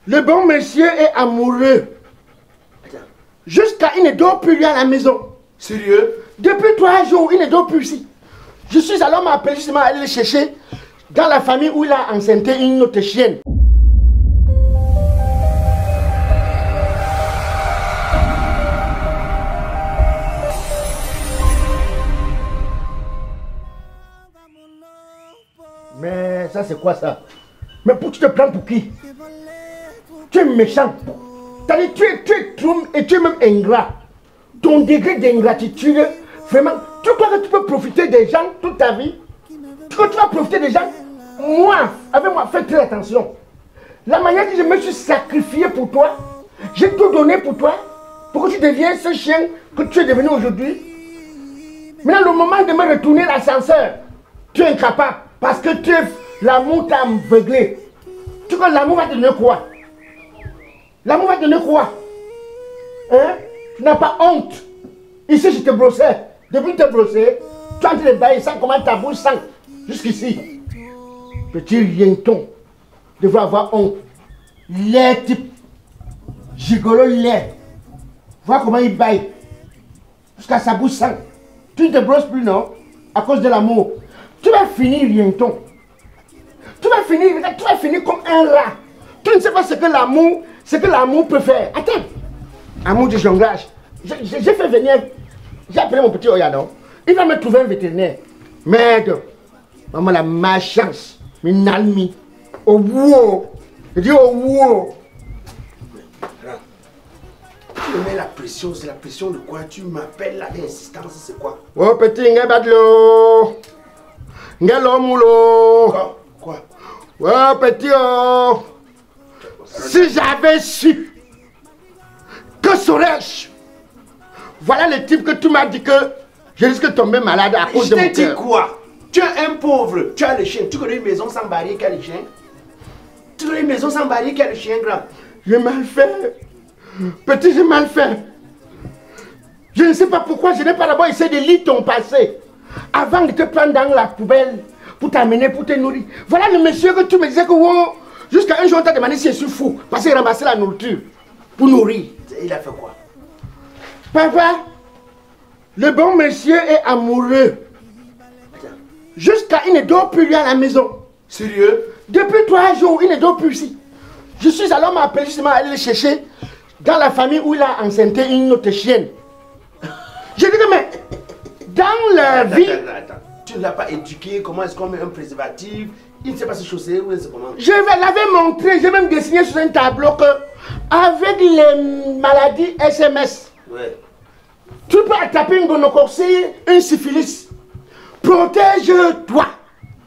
Le bon monsieur est amoureux. Jusqu'à il ne dort plus lui à la maison. Sérieux? Depuis 3 jours, il ne dort plus ici. Je suis alors m'appeler justement à aller le chercher dans la famille où il a enceinté une autre chienne. Mais ça c'est quoi ça? Mais pour tu te prends pour qui? Tu es méchant. Tu es trop et tu es même ingrat. Ton degré d'ingratitude, vraiment, tu crois que tu peux profiter des gens toute ta vie? Tu crois que tu vas profiter des gens? Moi, avec moi, fais très attention. La manière que je me suis sacrifié pour toi, j'ai tout donné pour toi, pour que tu deviennes ce chien que tu es devenu aujourd'hui. Maintenant, le moment de me retourner l'ascenseur, tu es incapable parce que l'amour t'a aveuglé. Tu crois que l'amour va te donner quoi? L'amour va te donner quoi? Hein? Tu n'as pas honte. Ici, je te brossais. Depuis que tu te brossé, tu es en train de bailler sans comment ta bouche sent. Jusqu'ici. Petit rienton. Devrait avoir honte. Laid type. Gigolo laid. Vois comment il baille. Jusqu'à sa bouche sent. Tu ne te brosses plus, non? À cause de l'amour. Tu vas finir rienton. Tu vas finir comme un rat. Tu ne sais pas ce que l'amour peut faire. Attends. Amour du jonglage. J'ai fait venir. J'ai appelé mon petit Oya, non? Il va me trouver un vétérinaire. Merde. Maman, la malchance. Minalmi. Oh, wow. Je dis oh, wow. Tu me mets la pression, c'est la pression de quoi? Tu m'appelles là, l'insistance, c'est quoi? Oh, petit, nga badlo. Nga lomulo. Quoi? Oh, petit, oh. Si j'avais su. Que serais-je? Voilà le type que tu m'as dit que je risque de tomber malade à cause de mon cœur. Je t'ai dit quoi? Tu es un pauvre, tu as le chien. Tu connais une maison sans barrière qui a le chien? Tu connais une maison sans barrière qui a le chien, grand? J'ai mal fait. Petit, j'ai mal fait. Je ne sais pas pourquoi je n'ai pas d'abord essayé de lire ton passé avant de te prendre dans la poubelle pour t'amener, pour te nourrir. Voilà le monsieur que tu me disais que wow, jusqu'à un jour on t'a demandé si je suis fou parce qu'il ramassait la nourriture pour nourrir. Il a fait quoi? Papa, le bon monsieur est amoureux. Jusqu'à il ne dort plus lui à la maison. Sérieux? Depuis 3 jours, il ne dort plus ici. Je suis alors m'appeler justement à aller le chercher dans la famille où il a enceinté une autre chienne. Je dis que mais dans leur vie... Attends. Tu ne l'as pas éduqué, comment est-ce qu'on met un préservatif? Il ne sait pas se chausser, ou c'est comment? Je l'avais montré, j'ai même dessiné sur un tableau que avec les maladies SMS, ouais. Tu peux attraper une gonococcie, une syphilis. Protège-toi.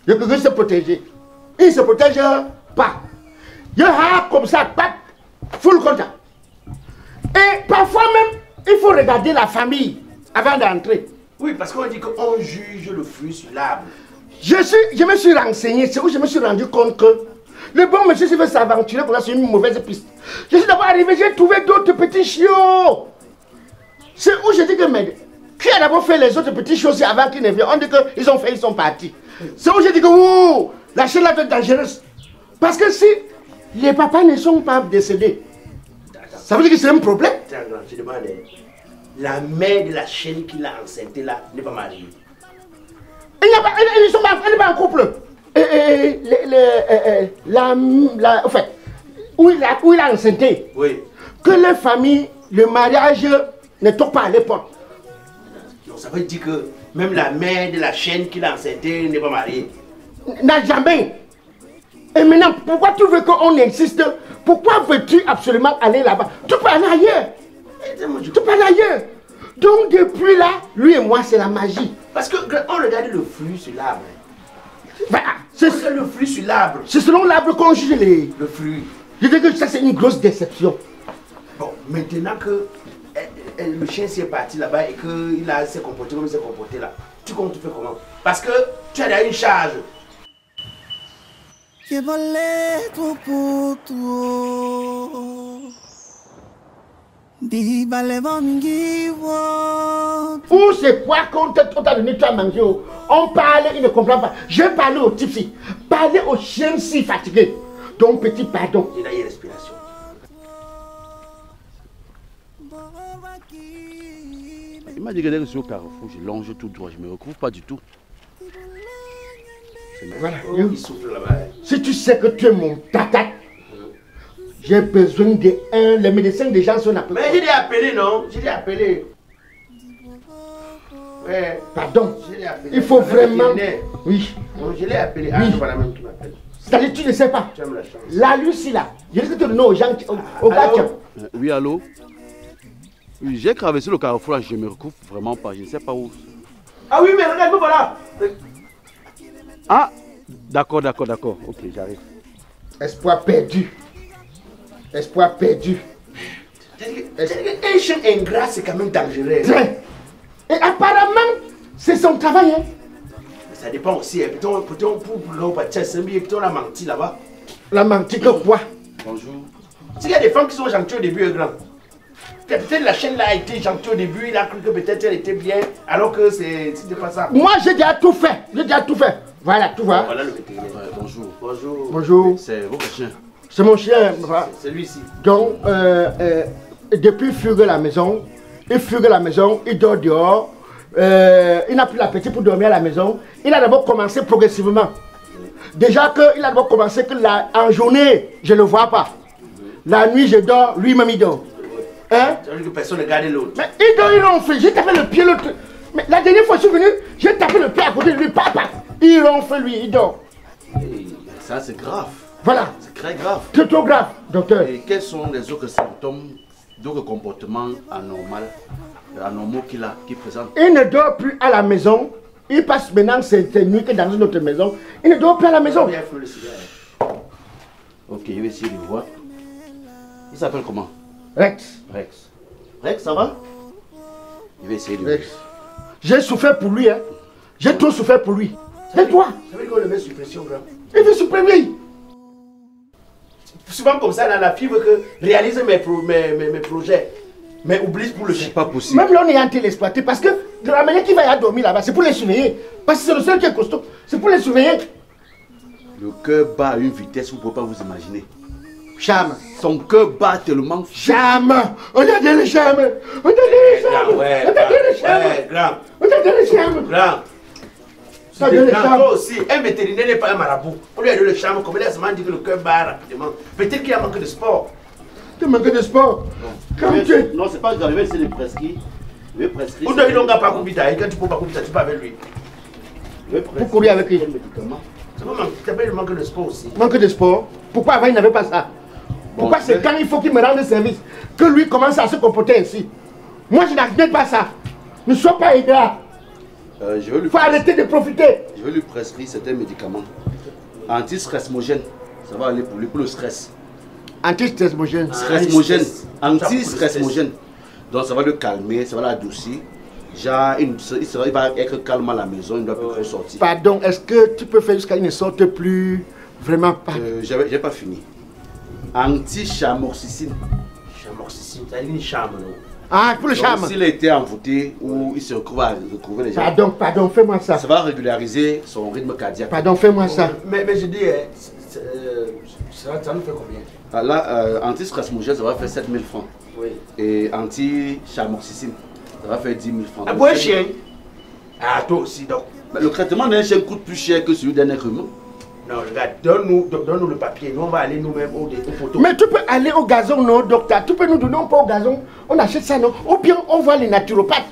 Je peux se protéger. Il ne se protège pas. Il y a comme ça, full contact. Et parfois même, il faut regarder la famille avant d'entrer. Oui, parce qu'on dit qu'on juge le fruit sur l'arbre. Je me suis renseigné, c'est où je me suis rendu compte que le bon monsieur s'il veut s'aventurer pour c'est une mauvaise piste. Je suis d'abord arrivé, j'ai trouvé d'autres petits chiots. C'est où je dis que mais qui a d'abord fait les autres petits choses avant qu'ils ne viennent? On dit qu'ils ont fait, ils sont partis. C'est où je dis que ouh, la chaîne là est dangereuse. Parce que si les papas ne sont pas décédés, ça veut dire que c'est un problème. Attends, je demande, la mère de la chienne qui l'a enceintée là n'est pas mariée. Elle n'est pas en couple. En fait, où il a enceinté. Oui. Que les familles, le mariage ne toque pas à l'époque. Donc ça veut dire que même la mère de la chienne qui l'a enceinté n'est pas mariée. N'a jamais. Et maintenant, pourquoi tu veux qu'on insiste? Pourquoi veux-tu absolument aller là-bas? Tu peux aller ailleurs. Tu peux aller ailleurs. Donc depuis là, lui et moi, c'est la magie. Parce qu'on regarde le fruit sur l'arbre. Voilà. C'est le fruit sur l'arbre. C'est selon l'arbre qu'on juge le fruit. Je dis que ça, c'est une grosse déception. Bon, maintenant que le chien s'est parti là-bas et qu'il s'est comporté comme il s'est comporté là, tu comptes faire comment? Parce que tu as derrière une charge. Ou c'est quoi qu'on t'a donné, tu as mangé? On parle, il ne comprend pas. Je parlais au type-ci, parler au chien si fatigué. ton petit pardon. Il a une respiration. Il m'a dit que dès que je suis au carrefour, je longe tout droit, je ne me recouvre pas du tout. Voilà. Oh, il souffle là-bas. Si tu sais que tu es mon tata, j'ai besoin de un. Les médecins déjà sont appelés. Mais j'ai dit appelé, non? J'ai dit appelé. Ouais. Pardon. Je l'ai appelé. Il faut vraiment. Oui. Non, je l'ai appelé. Ah, Oui. c'est pas la même qui m'appelle. C'est-à-dire tu ne sais pas. Tu aimes la chance. La Lucie là. Je risque de te donner aux gens, aux gars. Allô? Oui, allô? Oui, j'ai traversé le carrefour là, je ne me recouvre vraiment pas, je ne sais pas où. Ah oui, mais regarde-moi, voilà. Ah, d'accord, ok, j'arrive. Espoir perdu. Espoir perdu. Un chien ingrat, c'est quand même dangereux. Très. Et apparemment, c'est son travail. Hein. Ça dépend aussi. Peut-être pour l'homme, peut-être on a menti là-bas. La menti que quoi? Bonjour. S'il y a des femmes qui sont gentilles au début, grand. Peut-être la chaîne là a été gentille au début, il a cru que peut-être elle était bien, alors que c'était pas ça. Moi, j'ai déjà tout fait. J'ai déjà tout fait. Voilà, tu vois. Voilà le vétérinaire. Bonjour. Bonjour. Bonjour. C'est votre chien. C'est mon chien. Voilà. C'est lui-ci. Donc, depuis fugue la maison, il dort dehors. Il n'a plus l'appétit pour dormir à la maison. Il a d'abord commencé progressivement. Déjà qu'il a d'abord commencé que en journée, je ne le vois pas. La nuit, je dors, lui-même il dort. Hein? Ça veut dire que personne ne garde l'autre. Mais il dort, il ronfle. J'ai tapé le pied l'autre. Mais la dernière fois que je suis venu, j'ai tapé le pied à côté de lui. Papa, il ronfle, lui, il dort. Et ça, c'est grave. Voilà. C'est très grave. C'est trop grave, docteur. Et quels sont les autres symptômes, d'autres comportements anormaux qu'il présente? Il ne dort plus à la maison. Il passe maintenant cette nuit que dans une autre maison. Il ne dort plus à la maison. Il a fait le cigare. Ok, je vais essayer de voir. Il s'appelle comment? Rex. Rex. Rex, ça va? Je vais essayer de voir. Rex. J'ai souffert pour lui. Hein. J'ai trop souffert pour lui. Et toi? Ça veut dire qu'on le met sous pression, grand. Il veut supprimer. Souvent comme ça, là, la fille veut que réalise mes projets. Mais oublie pour le C'est chien. pas possible. Même là, on est en train de l'exploiter parce que de la manière qu'il va y aller dormir là-bas, c'est pour les surveiller. Parce que c'est le seul qui est costaud. C'est pour les surveiller. Le cœur bat à une vitesse que vous ne pouvez pas vous imaginer. Charme. Son cœur bat tellement. Charme. On a dit le charme. On a dit le charme. Ouais, On a dit le charme. ouais, grand. On a dit le charme. Grand. Ça donne le Grand, charme. toi aussi, un vétérinaire n'est pas un marabout. On lui a donné le charme, comme il a seulement dit que le cœur bat rapidement. Peut-être qu'il a manqué de sport. Tu manques de sport. Comme tu es. Non, c'est pas grave, je vais essayer de prescrire. Je vais prescrire. Ou non, il n'a pas compris. Quand tu peux pas compris, tu peux avec lui. Je vais prescrire Pour courir avec lui. un médicament. Ça peut manquer de sport aussi. Manque de sport. Pourquoi avant il n'avait pas ça? Pourquoi c'est quand il faut qu'il me rende service que lui commence à se comporter ainsi? Moi je n'accepte pas ça. Ne sois pas ingrat. Je vais lui Il faut arrêter de profiter. Je vais lui prescrire certains médicaments. Anti-stressmogène. Ça va aller pour lui, pour le stress. Anti-stressmogène. Stressmogène. Anti-stress. Anti-stressmogène. Donc ça va le calmer, ça va l'adoucir. Genre, il va être calme à la maison, il ne doit plus trop sortir. Pardon, est-ce que tu peux faire jusqu'à qu'il ne sorte plus vraiment pas? J'ai pas fini. Anti-chamoxicine. Chamoxicine, ça dit une charme, non? Ah, pour le charme. S'il a été envoûté ou il se retrouve à recouvrir les gens, Pardon, fais-moi ça. ça va régulariser son rythme cardiaque. Pardon, fais-moi ça. Mais je dis, ça nous fait combien? Ah, là, anti-stressmogène, ça va faire 7 000 francs. Oui. Et anti-chamoxicine, ça va faire 10 000 francs. Ah, pour un chien? Ah, toi aussi, donc. Mais le traitement d'un chien coûte plus cher que celui d'un être humain. Non, regarde, donne-nous le papier. Nous, on va aller nous-mêmes au photo. Mais tu peux aller au gazon, non, docteur? Tu peux nous donner un peu au gazon? On achète ça, non? Ou bien on voit les naturopathes.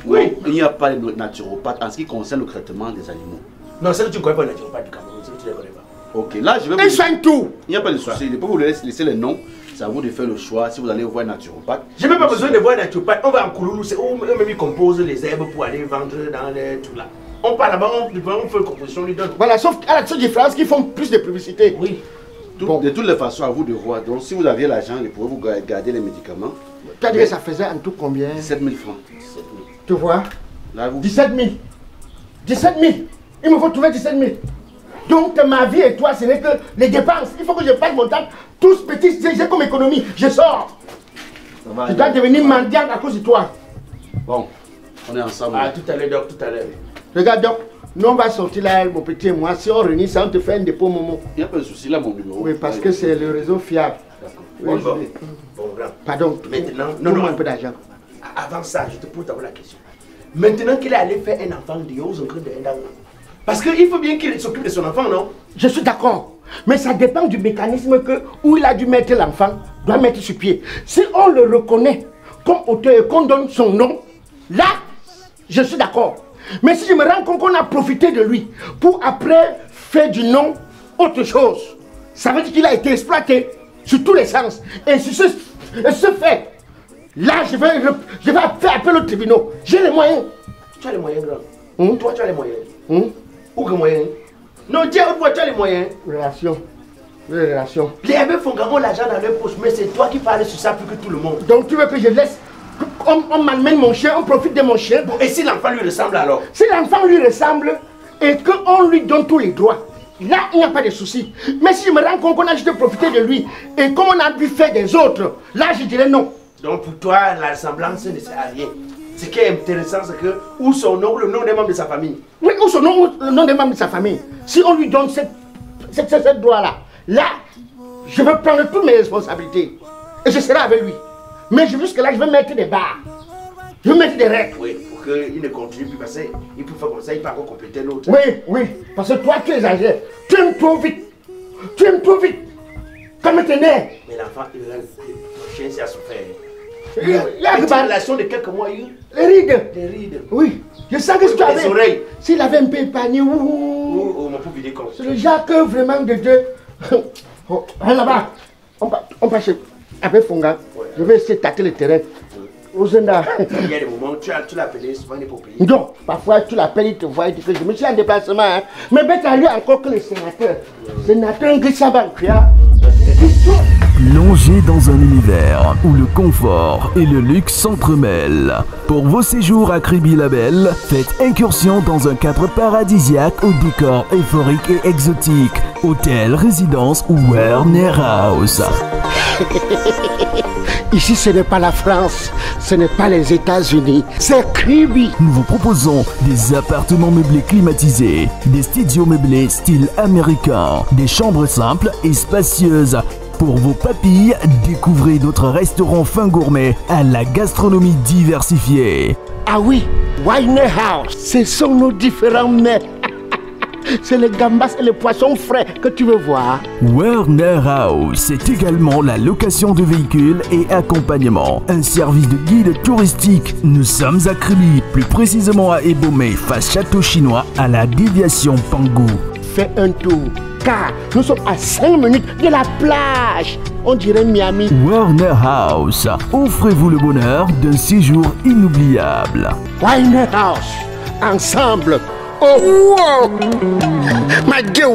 Oui. Il n'y a pas de naturopathe en ce qui concerne le traitement des animaux. Non, c'est que tu ne connais pas le naturopathe du Cameroun, c'est que tu ne les connais pas. Ok, là je vais Ils soignent tout. Il n'y a pas de souci, je peux vous laisser les noms. C'est à vous de faire le choix si vous allez voir un naturopathe. J'ai même pas besoin de voir un naturopathe. On va en Kouloulou, c'est eux-mêmes ils composent les herbes pour aller vendre dans les trucs là. On part là-bas, on fait une composition, on lui donne. Voilà, sauf à la seule différence qu'ils font plus de publicité. Oui. Bon. De toutes les façons, à vous de voir. Donc si vous aviez l'argent, vous pouvez vous garder les médicaments. Tu as dit que ça faisait en tout combien? 7 000 francs. Tu vois? Là, vous... 17 000. 17 000. Il me faut trouver 17 000. Donc ma vie et toi, ce n'est que les dépenses. Il faut que je passe mon temps. Tous petits, j'ai comme économie. Je sors. Ça va Je dois aller. devenir mendiant à cause de toi. Bon, on est ensemble. Ah, tout à l'heure, Doc, tout à l'heure. Regarde donc, Nous, on va sortir là, mon petit et moi. Si on réunit ça, on te fait un dépôt, Momo. Il n'y a pas de souci, là, mon numéro. Oui, parce que c'est le réseau fiable. Bon, Oui, bon, grand. Pardon. Maintenant, Non, un peu d'argent. Avant ça, je te pose d'abord la question. Maintenant qu'il est allé faire un enfant de Dios, parce qu'il faut bien qu'il s'occupe de son enfant, non? Je suis d'accord. Mais ça dépend du mécanisme où il a dû mettre l'enfant, doit mettre sur pied. Si on le reconnaît comme auteur et qu'on donne son nom, là, je suis d'accord. Mais si je me rends compte qu'on a profité de lui pour après faire du nom autre chose, ça veut dire qu'il a été exploité sur tous les sens. Et sur ce fait, là, je vais faire appel au tribunal. J'ai les moyens. Tu as les moyens, grand. Toi, tu as les moyens. Où que moyens? Non, dis à toi, tu as les moyens. Relation. Les abbés font gagner l'argent dans leur poche, mais c'est toi qui parles sur ça plus que tout le monde. Donc tu veux que je laisse, on m'amène mon chien, on profite de mon chien. Bon, et si l'enfant lui ressemble alors? Si l'enfant lui ressemble et qu'on lui donne tous les droits, là il n'y a pas de souci. Mais si je me rends compte qu'on a juste profité de lui et qu'on a dû faire des autres, là je dirais non. Donc pour toi, la ressemblance ne sert à rien. Ce qui est intéressant, c'est que où son nom, le nom des membres de sa famille. Oui, ou son nom, ou le nom des membres de sa famille. Si on lui donne cette droit-là, là, je vais prendre toutes mes responsabilités. Et je serai avec lui. Mais jusque-là, je vais mettre des barres. Je vais mettre des règles. Oui, pour qu'il ne continue plus parce qu'il peut faire comme ça, il peut encore compléter l'autre. Oui, parce que toi, tu exagères. Tu aimes trop vite. Comme tes nerfs. Mais l'enfant, le chien, c'est à souffrir. Il y a une relation de quelques mois, les rides. Les rides. Oui, je sens que si tu avais. Les oreilles. S'il avait un peu épargné, Oh, mon pauvre vidéo. c'est le genre que vraiment de Dieu. Oh, là-bas, on passe avec Fonga. Ouais. Je vais essayer de tâter le terrain. Zenda. Il y a des moments où tu l'as appelé, souvent il est pour payer. Non, parfois tu l'appelles, il te voit, il te fait. Je me suis en déplacement. Hein. Mais bête à lui encore que le sénateur. Sénateur Ngrissabankria. Plongez dans un univers où le confort et le luxe s'entremêlent. Pour vos séjours à Kribi-la-Belle, faites incursion dans un cadre paradisiaque au décor euphorique et exotique. Hôtel, résidence ou Werner House. Ici, ce n'est pas la France, ce n'est pas les États-Unis, c'est Kribi. Nous vous proposons des appartements meublés climatisés, des studios meublés style américain, des chambres simples et spacieuses. Pour vos papilles, découvrez notre restaurant fin gourmet à la gastronomie diversifiée. Ah oui, Werner House, ce sont nos différents mets. C'est les gambas et les poissons frais que tu veux voir. Werner House, c'est également la location de véhicules et accompagnement. Un service de guide touristique. Nous sommes à Kribi, plus précisément à Ebomé, face Château Chinois, à la déviation Pangou. Fais un tour, car nous sommes à 5 minutes de la plage. On dirait Miami. Werner House, offrez-vous le bonheur d'un séjour inoubliable. Werner House, ensemble. Oh, wow! My dear,